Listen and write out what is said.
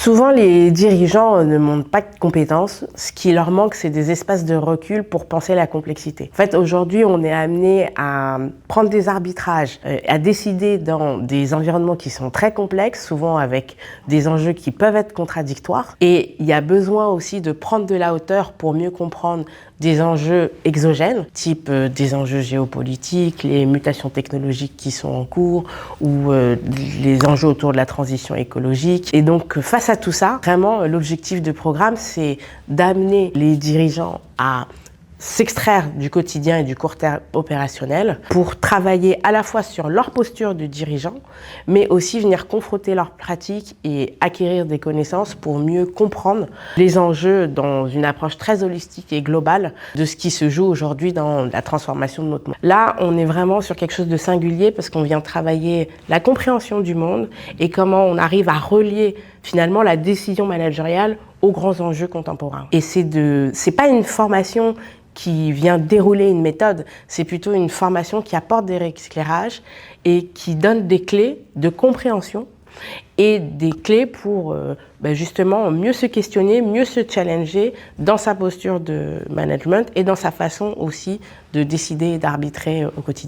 Souvent, les dirigeants ne montrent pas de compétences. Ce qui leur manque, c'est des espaces de recul pour penser la complexité. En fait, aujourd'hui, on est amené à prendre des arbitrages, à décider dans des environnements qui sont très complexes, souvent avec des enjeux qui peuvent être contradictoires. Et il y a besoin aussi de prendre de la hauteur pour mieux comprendre des enjeux exogènes, type des enjeux géopolitiques, les mutations technologiques qui sont en cours ou les enjeux autour de la transition écologique. Et donc, face à tout ça, vraiment, l'objectif du programme, c'est d'amener les dirigeants à s'extraire du quotidien et du court terme opérationnel pour travailler à la fois sur leur posture de dirigeant, mais aussi venir confronter leurs pratiques et acquérir des connaissances pour mieux comprendre les enjeux dans une approche très holistique et globale de ce qui se joue aujourd'hui dans la transformation de notre monde. Là, on est vraiment sur quelque chose de singulier parce qu'on vient travailler la compréhension du monde et comment on arrive à relier finalement la décision managériale aux grands enjeux contemporains. Et c'est pas une formation qui vient dérouler une méthode, c'est plutôt une formation qui apporte des éclairages et qui donne des clés de compréhension et des clés pour justement mieux se questionner, mieux se challenger dans sa posture de management et dans sa façon aussi de décider et d'arbitrer au quotidien.